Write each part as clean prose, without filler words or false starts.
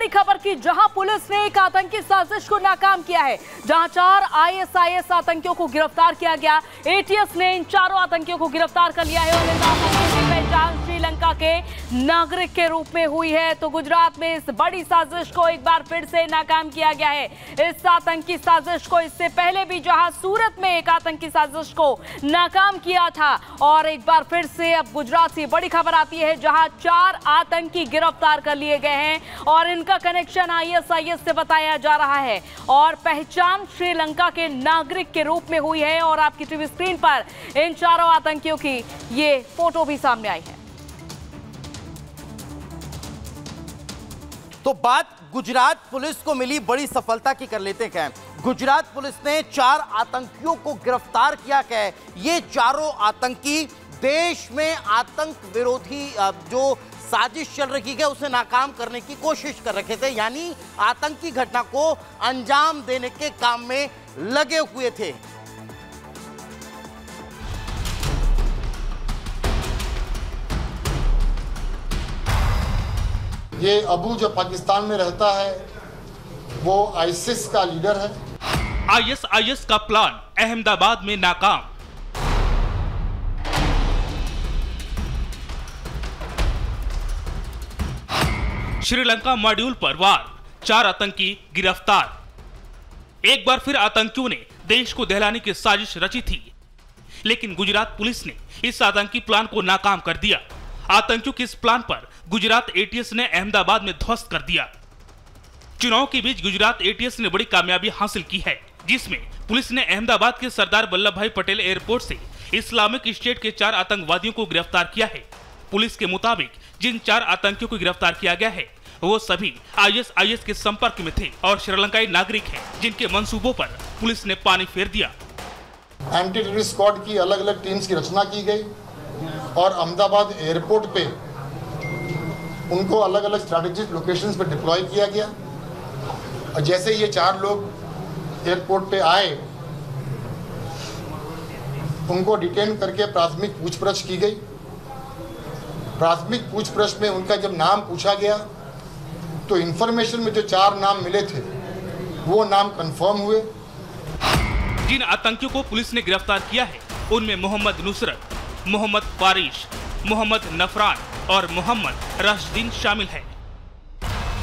बड़ी खबर की, जहां पुलिस ने एक आतंकी साजिश को नाकाम किया है, जहां 4 आईएसआईएस आतंकियों को गिरफ्तार किया गया। एटीएस ने इन चारों आतंकियों को गिरफ्तार कर लिया है और इन आतंकियों की पहचान श्रीलंका के नागरिक के रूप में हुई है। तो गुजरात में इस बड़ी साजिश को एक बार फिर से नाकाम किया गया है। इस आतंकी साजिश को इससे पहले भी जहां सूरत में एक आतंकी साजिश को नाकाम किया था, और एक बार फिर से अब गुजरात से बड़ी खबर आती है जहां 4 आतंकी गिरफ्तार कर लिए गए हैं और इनका कनेक्शन आईएसआईएस से बताया जा रहा है और पहचान श्रीलंका के नागरिक के रूप में हुई है। और आपकी टीवी स्क्रीन पर इन चारों आतंकियों की ये फोटो भी सामने आई है। तो बात गुजरात पुलिस को मिली बड़ी सफलता की कर लेते हैं। गुजरात पुलिस ने 4 आतंकियों को गिरफ्तार किया। क्या है, ये चारों आतंकी देश में आतंक विरोधी जो साजिश चल रही है उसे नाकाम करने की कोशिश कर रखे थे, यानी आतंकी घटना को अंजाम देने के काम में लगे हुए थे। ये अबू जो पाकिस्तान में रहता है वो आईसिस का लीडर है। आईएसआईएस का प्लान अहमदाबाद में नाकाम। श्रीलंका मॉड्यूल पर वार, 4 आतंकी गिरफ्तार। एक बार फिर आतंकियों ने देश को दहलाने की साजिश रची थी, लेकिन गुजरात पुलिस ने इस आतंकी प्लान को नाकाम कर दिया। आतंकियों के इस प्लान पर गुजरात एटीएस ने अहमदाबाद में ध्वस्त कर दिया। चुनाव के बीच गुजरात एटीएस ने बड़ी कामयाबी हासिल की है, जिसमें पुलिस ने अहमदाबाद के सरदार वल्लभ भाई पटेल एयरपोर्ट से इस्लामिक स्टेट के 4 आतंकवादियों को गिरफ्तार किया है। पुलिस के मुताबिक जिन 4 आतंकियों को गिरफ्तार किया गया है वो सभी आईएसआईएस के संपर्क में थे और श्रीलंकाई नागरिक हैं, जिनके मंसूबों पर पुलिस ने पानी फेर दिया। एंटी टेररिस्ट स्क्वाड की अलग अलग टीम्स की रचना की गई और अहमदाबाद एयरपोर्ट पे उनको अलग अलग स्ट्रैटेजिक लोकेशंस पे डिप्लॉय किया गया। और जैसे ये 4 लोग एयरपोर्ट पे आए, उनको डिटेन करके प्राथमिक पूछपरछ की गई। प्राथमिक पूछपरछ में उनका जब नाम पूछा गया तो इंफॉर्मेशन में जो 4 नाम मिले थे वो नाम कंफर्म हुए। जिन आतंकियों को पुलिस ने गिरफ्तार किया है उनमें मोहम्मद नुसरत, मोहम्मद फारिश, मोहम्मद नफरान और मोहम्मद रशदीन शामिल है।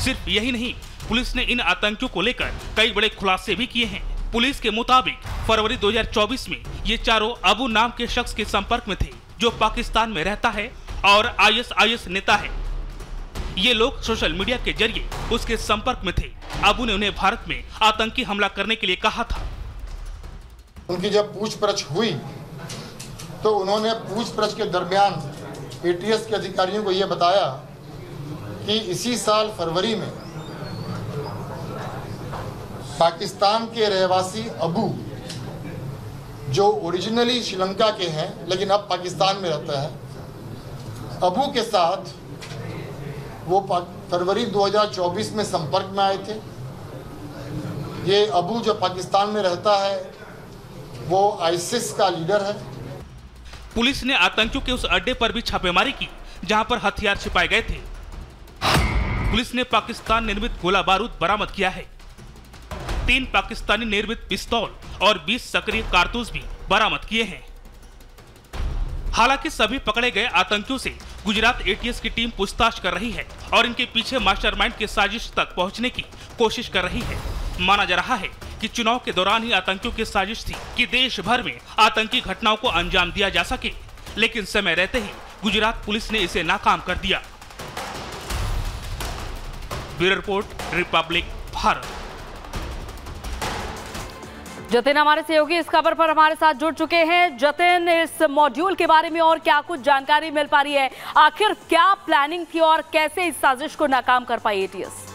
सिर्फ यही नहीं, पुलिस ने इन आतंकियों को लेकर कई बड़े खुलासे भी किए हैं। पुलिस के मुताबिक फरवरी 2024 में ये चारों अबू नाम के शख्स के संपर्क में थे, जो पाकिस्तान में रहता है और आईएसआईएस नेता है। ये लोग सोशल मीडिया के जरिए उसके संपर्क में थे। अबू ने उन्हें भारत में आतंकी हमला करने के लिए कहा था। उनकी जब पूछपरछ हुई तो उन्होंने पूछपरछ के दरमियान एटीएस के अधिकारियों को यह बताया कि इसी साल फरवरी में पाकिस्तान के रहवासी अबू, जो ओरिजिनली श्रीलंका के हैं लेकिन अब पाकिस्तान में रहता है, अबू के साथ वो फरवरी 2024 में संपर्क में आए थे। ये अबू जो पाकिस्तान में रहता है वो आईसिस का लीडर है। पुलिस ने आतंकियों के उस अड्डे पर भी छापेमारी की जहां पर हथियार छिपाए गए थे। पुलिस ने पाकिस्तान निर्मित गोला बारूद बरामद किया है। 3 पाकिस्तानी निर्मित पिस्तौल और 20 सक्रिय कारतूस भी बरामद किए हैं। हालांकि सभी पकड़े गए आतंकियों से गुजरात एटीएस की टीम पूछताछ कर रही है और इनके पीछे मास्टरमाइंड की साजिश तक पहुंचने की कोशिश कर रही है। माना जा रहा है कि चुनाव के दौरान ही आतंकियों की साजिश थी कि देश भर में आतंकी घटनाओं को अंजाम दिया जा सके, लेकिन समय रहते ही गुजरात पुलिस ने इसे नाकाम कर दिया। Bureau report, Republic Bharat. Jatin हमारे सहयोगी इस खबर पर हमारे साथ जुड़ चुके हैं। जतिन, इस मॉड्यूल के बारे में और क्या कुछ जानकारी मिल पा रही है? आखिर क्या प्लानिंग थी और कैसे इस साजिश को नाकाम कर पाई एटीएस?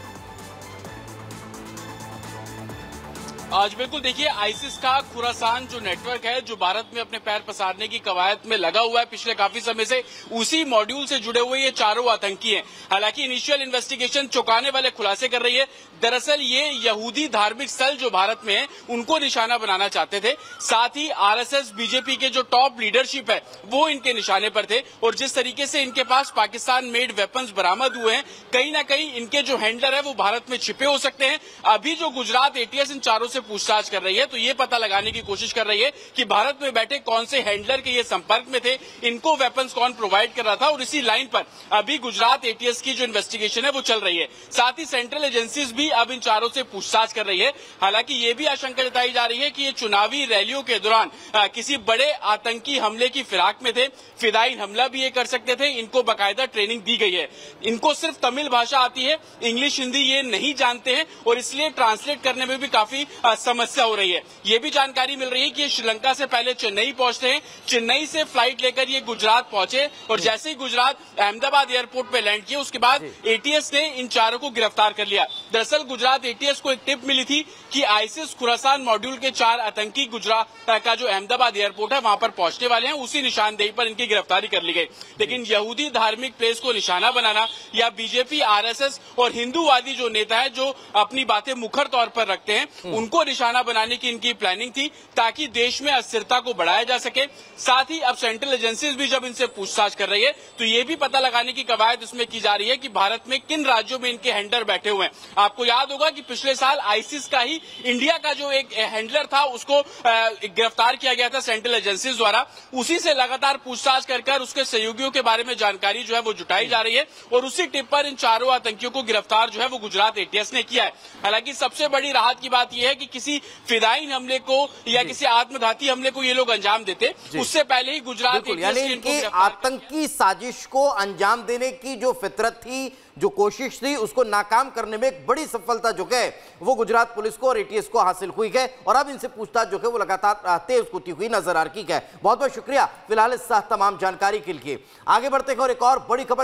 आज बिल्कुल देखिए, आईसिस का खुरासान जो नेटवर्क है, जो भारत में अपने पैर पसारने की कवायद में लगा हुआ है पिछले काफी समय से, उसी मॉड्यूल से जुड़े हुए ये चारों आतंकी हैं। हालांकि इनिशियल इन्वेस्टिगेशन चौंकाने वाले खुलासे कर रही है। दरअसल ये यहूदी धार्मिक स्थल जो भारत में है, उनको निशाना बनाना चाहते थे। साथ ही आरएसएस, बीजेपी के जो टॉप लीडरशिप है, वो इनके निशाने पर थे। और जिस तरीके से इनके पास पाकिस्तान मेड वेपन्स बरामद हुए हैं, कहीं ना कहीं इनके जो हैंडलर है वो भारत में छिपे हो सकते हैं। अभी जो गुजरात एटीएस इन चारों से पूछताछ कर रही है, तो ये पता लगाने की कोशिश कर रही है कि भारत में बैठे कौन से हैंडलर के ये संपर्क में थे, इनको वेपन्स कौन प्रोवाइड कर रहा था। और इसी लाइन पर अभी गुजरात एटीएस की जो इन्वेस्टिगेशन है वो चल रही है। साथ ही सेंट्रल एजेंसीज भी अब इन चारों से पूछताछ कर रही है। हालांकि ये भी आशंका जताई जा रही है कि ये चुनावी रैलियों के दौरान किसी बड़े आतंकी हमले की फिराक में थे। फिदायीन हमला भी ये कर सकते थे। इनको बाकायदा ट्रेनिंग दी गई है। इनको सिर्फ तमिल भाषा आती है, इंग्लिश हिंदी ये नहीं जानते हैं और इसलिए ट्रांसलेट करने में भी काफी समस्या हो रही है। ये भी जानकारी मिल रही है कि ये श्रीलंका से पहले चेन्नई पहुंचते हैं। चेन्नई से फ्लाइट लेकर ये गुजरात पहुंचे और जैसे ही गुजरात अहमदाबाद एयरपोर्ट पे लैंड किए, उसके बाद एटीएस ने इन चारों को गिरफ्तार कर लिया। दरअसल गुजरात एटीएस को एक टिप मिली थी कि आईसिस खुरासान मॉड्यूल के 4 आतंकी गुजरात का जो अहमदाबाद एयरपोर्ट है वहां पर पहुंचने वाले हैं। उसी निशानदेही पर इनकी गिरफ्तारी कर ली गई। लेकिन यहूदी धार्मिक प्लेस को निशाना बनाना या बीजेपी, आरएसएस और हिंदूवादी जो नेता है, जो अपनी बातें मुखर तौर पर रखते हैं, उनको निशाना बनाने की इनकी प्लानिंग थी ताकि देश में अस्थिरता को बढ़ाया जा सके। साथ ही अब सेंट्रल एजेंसीज भी जब इनसे पूछताछ कर रही है, तो ये भी पता लगाने की कवायद इसमें की जा रही है कि भारत में किन राज्यों में इनके हैंडलर बैठे हुए हैं। आपको याद होगा कि पिछले साल आईसिस का ही इंडिया का जो एक हैंडलर था, उसको गिरफ्तार किया गया था सेंट्रल एजेंसीज द्वारा। उसी से लगातार पूछताछ कर उसके सहयोगियों के बारे में जानकारी जो है वो जुटाई जा रही है और उसी टिप पर इन चारों आतंकियों को गिरफ्तार जो है वो गुजरात एटीएस ने किया है। हालांकि सबसे बड़ी राहत की बात यह है कि किसी फिदायीन हमले को या किसी आत्मघाती हमले को ये लोग अंजाम देते, उससे पहले ही गुजरात यानी इनकी आतंकी साजिश को अंजाम देने की जो फितरत थी, जो कोशिश थी, उसको नाकाम करने में एक बड़ी सफलता जो है वो गुजरात पुलिस को और एटीएस को हासिल हुई है। और अब इनसे पूछताछ जो है वो लगातार तेज होती हुई नजर आ रही है। बहुत बहुत शुक्रिया फिलहाल इस तमाम जानकारी के लिए। आगे बढ़ते हैं और एक और बड़ी खबर